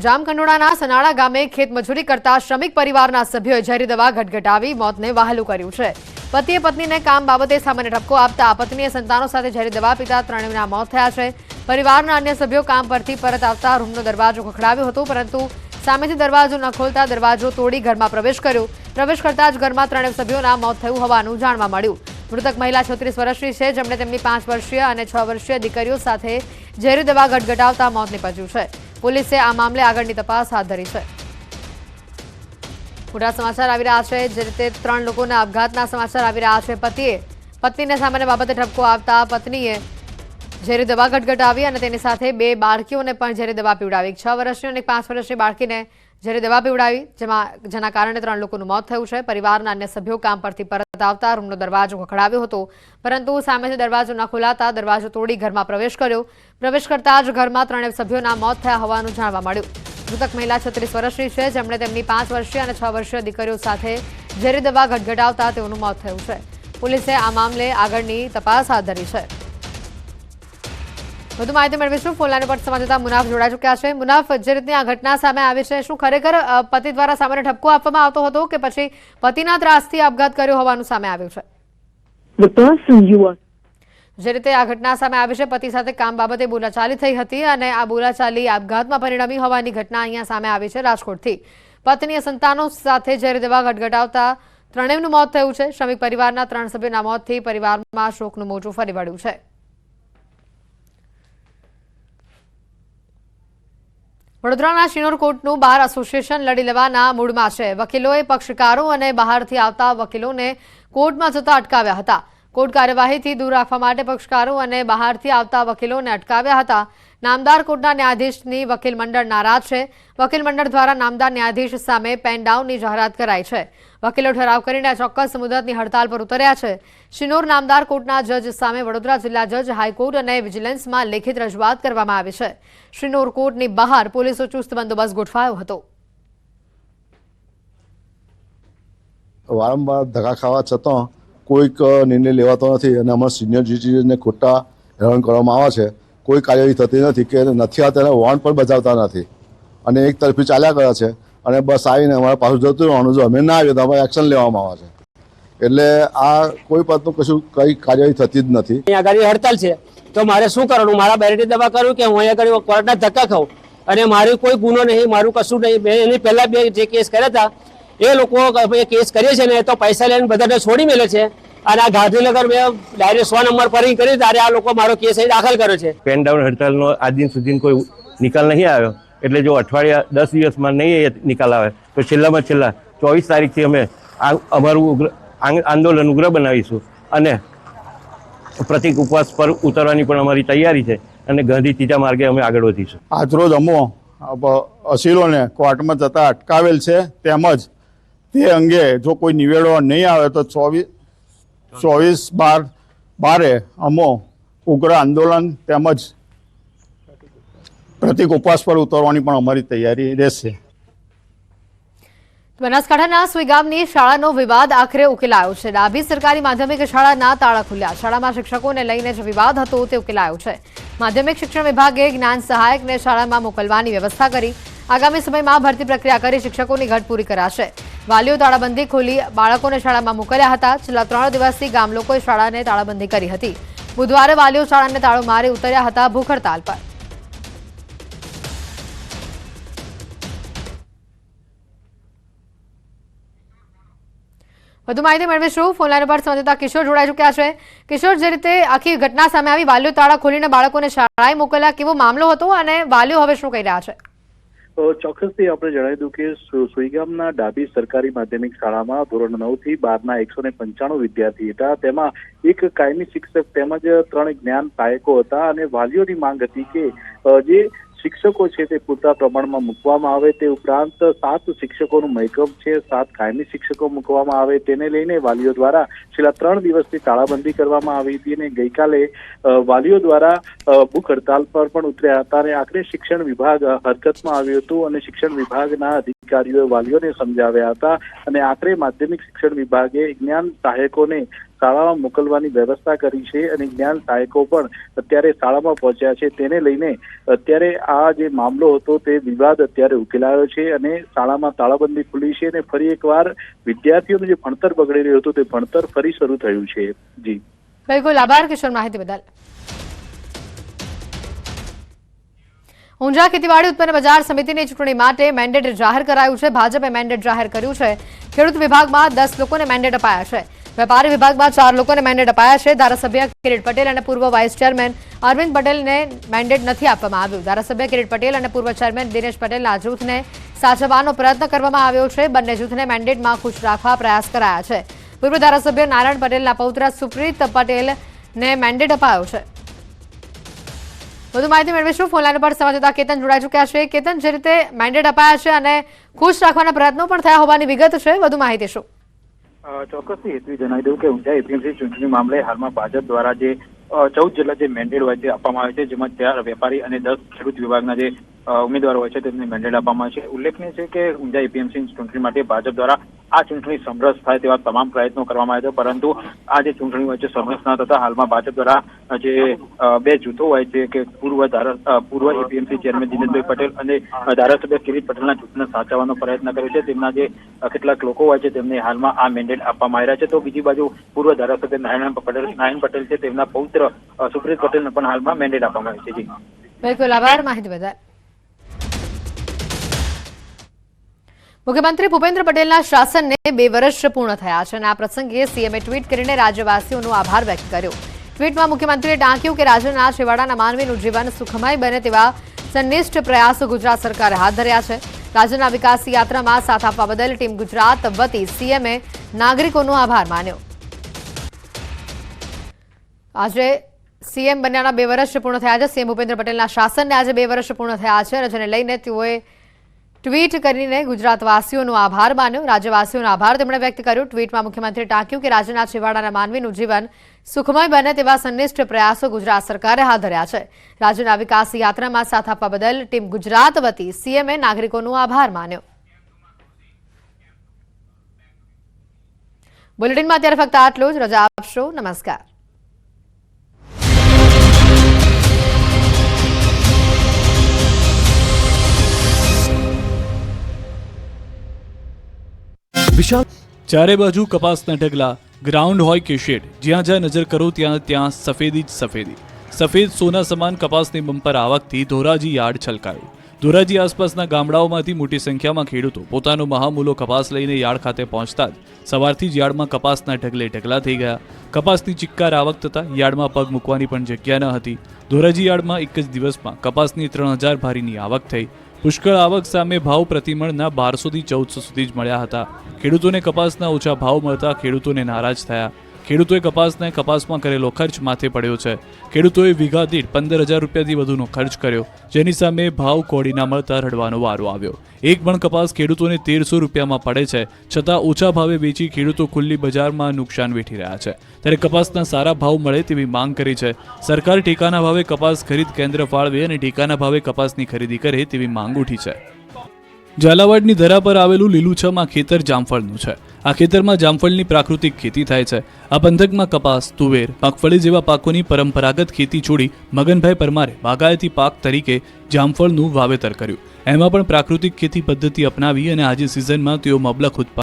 જામકંડોળાના સનાળા ગામે ખેતમજૂરી કરતા શ્રમિક પરિવારના સભ્યોએ ઝેરી દવા ગટગટાવી મોતને વહાલું કર્યું છે। પતિએ પત્નીને કામ બાબતે સામાન્ય ઠપકો આપતા પત્નીએ સંતાનો સાથે ઝેરી દવા પીતા ત્રણેયના મોત થયા છે। પરિવારના અન્ય સભ્યો કામ પરથી પરત આવતા રૂમનો દરવાજો ખખડાવ્યો હતો, પરંતુ સામેથી દરવાજો ન ખોલતા દરવાજો તોડી ઘરમાં પ્રવેશ કર્યો। પ્રવેશ કરતા જ ઘરમાં ત્રણેય સભ્યોના મોત થયું હોવાનું જાણવા મળ્યું। મૃતક મહિલા 36 વર્ષની છે, જેમણે તેમની 5 વર્ષીય અને 6 વર્ષીય દીકરીઓ સાથે ઝેરી દવા ગટગટાવતા મોત નીપજ્યું છે। પોલીસે આ મામલે આગળની તપાસ હાથ ધરી છે। મોટા સમાચાર આવી રહ્યા છે, જે રીતે 3 લોકોના આપઘાતના સમાચાર આવી રહ્યા છે। પતિએ પત્નીને સામાન્ય બાબતે ઠપકો આપતા પત્નીએ ઝેરી દવા ગટગટાવી અને તેની સાથે 2 બાળકીઓને પણ ઝેરી દવા પીવડાવી। 6 વર્ષની અને 5 વર્ષની બાળકીને ઝેરી દવા પીવડાવી, જેના કારણે 3 લોકોનું મોત થયું છે। પરિવારના અન્ય સભ્યો કામ પરથી પરત આવતા રૂમનો દરવાજો ખખડાવ્યો હતો, પરંતુ સામેથી દરવાજો ન ખોલાતા દરવાજો તોડી ઘરમાં પ્રવેશ કર્યો। પ્રવેશ કરતા જ ઘરમાં ત્રણેય સભ્યોના મોત થયા હોવાનું જાણવા મળ્યું। મૃતક મહિલા 36 વર્ષની છે, જેમણે તેમની 5 વર્ષીય અને 6 વર્ષીય દીકરીઓ સાથે ઝેરી દવા ગટગટાવતા તેઓનું મોત થયું છે। પોલીસે આ મામલે આગળની તપાસ હાથ ધરી છે। વધુ માહિતી મેળવીશું। ફોન લાઈન પર સંવાદદાતા મુનાફ જોડાઈ ચૂક્યા છે। મુનાફ, જે રીતની આ ઘટના સામે આવી છે, શું ખરેખર પતિ દ્વારા સામાન્ય ઠપકો આપવામાં આવતો હતો કે પછી પતિના ત્રાસથી આપઘાત કર્યો હોવાનું સામે આવ્યું છે? જે રીતે આ ઘટના સામે આવી છે, પતિ સાથે કામ બાબતે બોલાચાલી થઈ હતી અને આ બોલાચાલી આપઘાતમાં પરિણમી હોવાની ઘટના અહીંયા સામે આવી છે રાજકોટથી। પત્નીએ સંતાનો સાથે ઝેરી દવા ગટગટાવતા ત્રણેયનું મોત થયું છે। શ્રમિક પરિવારના 3 સભ્યોના મોતથી પરિવારમાં શોકનું મોજું ફરી વળ્યું છે। વડોદરાના શિનોર કોર્ટનું બાર એસોસિએશન લડી લેવાના મૂડમાં છે। વકીલોએ પક્ષકારો અને બહારથી આવતા વકીલોને કોર્ટમાં જતા અટકાવ્યા હતા। કોર્ટ કાર્યવાહીથી દૂર રાખવા માટે પક્ષકારો અને બહારથી આવતા વકીલોને અટકાવ્યા હતા। નામદાર કોર્ટના ન્યાયાધીશની વકીલ મંડળ નારાજ છે। વકીલ મંડળ દ્વારા નામદાર ન્યાયાધીશ સામે પેન ડાઉનની જાહેરાત કરાઈ છે। વકીલો ઠરાવ કરીને ચોક્કસ મુદતની હડતાલ પર ઉતર્યા છે। શિનોર નામદાર કોર્ટના જજ સામે વડોદરા જિલ્લા જજ, હાઈકોર્ટ અને વિજિલન્સમાં લેખિત રજૂઆત કરવામાં આવી છે। શિનોર કોર્ટની બહાર પોલીસો ચુસ્ત બંદોબસ્ત ગોઠવાયો હતો। વારંવાર ધક્કા ખાવા છતાં કોઈક નિર્ણય લેવાતો નથી અને અમારા સિનિયર જજીસને ખોટા હેરાન કરવામાં આવે છે। કોઈ કાર્યવાહી થતી નથી કે નથી આવતા, એને વોર્ન્ટ પણ બજાવતા નથી અને એક તરફી ચાલ્યા કરે છે અને બસ આવીને અમારે પાછું જતું રહેવાનું। જો અમે ના આવીએ તો અમારે એક્શન લેવામાં આવે છે। એટલે આ કોઈ પદનું કઈ કાર્યવાહી થતી જ નથી। અહીંયા આગળ હડતાલ છે તો મારે શું કરવાનું? મારા બેરેટી દવા કરું કે હું અહીંયા આગળ કોર્ટના ધક્કા ખાઉં? અને મારું કોઈ ગુનો નહીં, મારું કશું નહીં। મેં એની પહેલા 2 જે કેસ કર્યા હતા એ લોકો કેસ કરીએ છે ને તો પૈસા લઈને બધાને છોડી મેલે છે અને આ ગાંધીનગર મેં ડાયરેક્ટ 100 નંબર પર કરી ત્યારે આ લોકો મારો કેસ અહીં દાખલ કર્યો છે। પેન ડાઉન હડતાલનો આજ દિન સુધી કોઈ નિકાલ નહીં આવ્યો, એટલે જો અઠવાડિયા 10 દિવસમાં નહીં નિકાલ આવે તો છેલ્લામાં છેલ્લા 24 તારીખથી અમે અમારું આંદોલન ઉગ્ર બનાવીશું અને પ્રતિક ઉપવાસ પર ઉતરવાની પણ અમારી તૈયારી છે અને ગાંધી ત્રીજા માર્ગે અમે આગળ વધીશું। આજરોજ અમો અસીલોને કોર્ટમાં જતા અટકાવેલ છે, તેમજ તે અંગે જો કોઈ નિવેડો નહીં આવે તો 24/12 અમો ઉગ્ર આંદોલન તેમજ પ્રતિક ઉપવાસ પર ઉતરવાની પણ અમારી તૈયારી રહેશે। બનાસકાંઠાના સુઈ ગામની શાળાનો વિવાદ આખરે ઉકેલાયો છે। ડાભી સરકારી માધ્યમિક શાળાના તાળા ખુલ્યા। શાળામાં શિક્ષકોને લઈને જે વિવાદ હતો તે ઉકેલાયો છે। માધ્યમિક શિક્ષણ વિભાગે જ્ઞાન સહાયકને શાળામાં મોકલવાની વ્યવસ્થા કરી। આગામી સમયમાં ભરતી પ્રક્રિયા કરી શિક્ષકોની ઘટ પૂરી કરાશે। વાલીઓ તાળાબંધી ખોલી બાળકોને શાળામાં મોકલ્યા હતા। છેલ્લા 3 દિવસથી ગામ લોકોએ શાળાને તાળાબંધી કરી હતી। બુધવારે વાલીઓ શાળાને તાળો મારી ઉતર્યા હતા ભૂખ હડતાલ પર। વધુ માહિતી મેળવીશું। ફોન લાઈન પર સંવાદદાતા કિશોર જોડાઈ ચૂક્યા છે। કિશોર, જે રીતે આખી ઘટના સામે આવી, વાલીઓ તાળા ખોલીને બાળકોને શાળાએ મોકલ્યા, કેવો મામલો હતો અને વાલીઓ હવે શું કહી રહ્યા છે? ચોક્કસથી આપણે જણાવી દઉં કે સુઈગામના ડાભી સરકારી માધ્યમિક શાળામાં ધોરણ 9 થી 12ના 195 વિદ્યાર્થી હતા। તેમાં એક કાયમી શિક્ષક તેમજ 3 જ્ઞાન સહાયકો હતા અને વાલીઓની માંગ હતી કે જે શિક્ષકો છે તે પૂરતા પ્રમાણમાં મૂકવામાં આવે। તે ઉપરાંત 7 શિક્ષકોનું મહેકમ છે, 7 કાયમી શિક્ષકો મૂકવામાં આવે। તેને લઈને વાલીઓ દ્વારા છેલ્લા 3 દિવસથી તાળાબંધી કરવામાં આવી હતી અને ગઈકાલે વાલીઓ દ્વારા ભૂખ હડતાલ પર પણ ઉતર્યા હતા અને આખરે શિક્ષણ વિભાગ હરકતમાં આવ્યું હતું અને શિક્ષણ વિભાગના અધિકારીઓએ વાલીઓને સમજાવ્યા હતા અને આખરે માધ્યમિક શિક્ષણ વિભાગે જ્ઞાન સહાયકોને શાળામાં મોકલવાની વ્યવસ્થા કરી છે અને જ્ઞાન સહાયકો પણ અત્યારે શાળામાં પહોંચ્યા છે. તેને લઈને અત્યારે આ જે મામલો હતો તે વિવાદ અત્યારે ઉકેલાયો છે અને શાળામાં તાળાબંધી ખુલી છે અને ફરી એકવાર વિદ્યાર્થીઓનું જે ભણતર બગડી રહ્યું હતું તે ભણતર ફરી શરૂ થયું છે. જી બિલકુલ, આભાર કિશોર માહિતી બદલ. ઊંઝા ખેતીવાડી ઉત્પન્ન બજાર સમિતિની ચૂંટણી માટે મેન્ડેટ જાહેર કરાયું છે. ભાજપે મેન્ડેટ જાહેર કર્યું છે. ખેડૂત વિભાગમાં 10 લોકોને મેન્ડેટ અપાયા છે. વેપારી વિભાગમાં 4 લોકોને મેન્ડેટ અપાયા છે. ધારાસભ્ય કિરીટ પટેલ અને પૂર્વ વાઇસ ચેરમેન અરવિંદ પટેલને મેન્ડેટ નથી આપવામાં આવ્યું. ધારાસભ્ય કિરીટ પટેલ અને પૂર્વ ચેરમેન દિનેશ પટેલના જૂથને સાચવવાનો પ્રયત્ન કરવામાં આવ્યો છે. બંને જૂથને મેન્ડેટમાં ખુશ રાખવા પ્રયાસ કરાયા છે. પૂર્વ ધારાસભ્ય નારાયણ પટેલના પૌત્ર સુપ્રીત પટેલને મેન્ડેટ અપાયો છે. વધુ માહિતી મેળવીશું. ફોનલાઈન પર સંવાદદાતા કેતન જોડાઈ ચૂક્યા છે. કેતન, જે રીતે મેન્ડેટ અપાયા છે અને ખુશ રાખવાના પ્રયત્નો પણ થયા હોવાની વિગત છે, વધુ માહિતી શું? ચોક્કસથી હેતવી જણાવી દઉં કે ઊંઝા એપીએમસી ચૂંટણી મામલે હાલમાં ભાજપ દ્વારા જે 14 જેટલા જે મેન્ડેટ હોય તે આપવામાં આવે છે, જેમાં 4 વેપારી અને 10 ખેડૂત વિભાગના જે ઉમેદવારો હોય છે તેમને મેન્ડેટ આપવામાં આવે છે. ઉલ્લેખનીય છે કે ઊંઝા એપીએમસી ચૂંટણી માટે ભાજપ દ્વારા આ ચૂંટણી સમરસ થાય તેવા તમામ પ્રયત્નો કરવામાં આવ્યા હતા, પરંતુ આ જે ચૂંટણી હોય છે સમરસ ન થતા હાલમાં ભાજપ દ્વારા જે 2 જૂથો હોય છે કે પૂર્વ એપીએમસી ચેરમેન દિનેશભાઈ પટેલ અને ધારાસભ્ય કિરીટ પટેલના જૂથને સાચવવાનો પ્રયત્ન કર્યો છે. તેમના જે કેટલાક લોકો હોય છે તેમને હાલમાં આ મેન્ડેટ આપવામાં આવ્યા છે. તો બીજી બાજુ પૂર્વ ધારાસભ્ય નારાયણ પટેલ છે, તેમના પૌત્ર સુપ્રીત પટેલને પણ હાલમાં મેન્ડેટ આપવામાં આવ્યું છે. જી બિલકુલ, આભાર માહિતી બદલ. મુખ્યમંત્રી ભૂપેન્દ્ર પટેલના શાસનને 2 વર્ષ પૂર્ણ થયા છે અને આ પ્રસંગે સીએમએ ટ્વીટ કરીને રાજ્યવાસીઓનો આભાર વ્યક્ત કર્યો. ટ્વીટમાં મુખ્યમંત્રીએ ટાંક્યું કે રાજ્યના છેવાડાના માનવીનું જીવન સુખમય બને તેવા સંનિષ્ઠ પ્રયાસો ગુજરાત સરકારે હાથ ધર્યા છે. રાજ્યના વિકાસ યાત્રામાં સાથ આપવા બદલ ટીમ ગુજરાત વતી સીએમએ નાગરિકોનો આભાર માન્યો. આજે સીએમ બન્યાના 2 વર્ષ પૂર્ણ થયા છે. સીએમ ભૂપેન્દ્ર પટેલના શાસનને આજે 2 વર્ષ પૂર્ણ થયા છે અને જેને લઈને તેઓએ ટ્વીટ કરીને ગુજરાતવાસીઓનો આભાર માન્યો. રાજ્યવાસીઓનો આભાર તેમણે વ્યક્ત કર્યો. ટ્વીટમાં મુખ્યમંત્રીએ ટાંક્યું કે રાજ્યના છેવાડાના માનવીનું જીવન સુખમય બને તેવા સંનિષ્ઠ પ્રયાસો ગુજરાત સરકારે હાથ ધર્યા છે. રાજ્યના વિકાસ યાત્રામાં સાથ આપવા બદલ ટીમ ગુજરાત વતી સીએમએ નાગરિકોનો આભાર માન્યો. બુલેટિનમાં અત્યારે ફક્ત આટલું જ. રજા આપશો. નમસ્કાર. ચારે બાજુ કપાસના ઢગલા, ગ્રાઉન્ડ હોય કે શેડ, જ્યાં જ્યાં નજર કરો ત્યાં સફેદી જ સફેદી. સફેદ સોના સમાન કપાસની બમ્પર આવકથી ધોરાજી યાર્ડ છલકાયું. ધોરાજી આસપાસના ગામડાઓમાંથી મોટી સંખ્યામાં ખેડૂતો પોતાનો મહામૂલો કપાસ લઈને યાર્ડ ખાતે પહોંચતા જ સવારથી જ યાર્ડમાં કપાસના ઢગલે ઢગલા થઈ ગયા. કપાસની ચિક્કાર આવક થતાં યાર્ડમાં પગ મૂકવાની પણ જગ્યા ન હતી. ધોરાજી યાર્ડમાં એક જ દિવસમાં કપાસની 3000 ભારીની આવક થઈ. પુષ્કળ આવક સામે ભાવ પ્રતિમણના 1200 થી 1400 સુધી જ મળ્યા હતા. ખેડૂતોને કપાસના ઓછા ભાવ મળતા ખેડૂતોને નારાજ થયા. ખેડૂતોએ કપાસમાં કરેલો ખર્ચ માથે પડ્યો છે. ખેડૂતોએ વીઘા દીઠ 15000 રૂપિયાથી વધુનો ખર્ચ કર્યો, જેની સામે ભાવ કોડી ના મળતા રડવાનો વારો આવ્યો. એક મણ કપાસ ખેડૂતોને 1300 રૂપિયામાં પડે છે, છતાં ઓછા ભાવે વેચી ખેડૂતો ખુલ્લી બજારમાં નુકસાન વેઠી રહ્યા છે. ત્યારે કપાસના સારા ભાવ મળે તેવી માંગ કરી છે. સરકાર ટેકાના ભાવે કપાસ ખરીદ કેન્દ્ર ફાળવે અને ટેકાના ભાવે કપાસની ખરીદી કરે તેવી માંગ ઉઠી છે. ઝાલાવાડની ધરા પર આવેલું લીલુંછમ આ ખેતર જામફળનું છે. આ ખેતરમાં જામફળની પ્રાકૃતિક ખેતી થાય છે. આ પંથકમાં કપાસ, તુવેર, મગફળી જેવા પાકોની પરંપરાગત ખેતી છોડી મગનભાઈ પરમારે બાગાયતી પાક તરીકે જામફળનું વાવેતર કર્યું. એમાં પણ પ્રાકૃતિક ખેતી પદ્ધતિ અપનાવી અને આજે સિઝનમાં તેઓ મબલખ ઉત્પાદન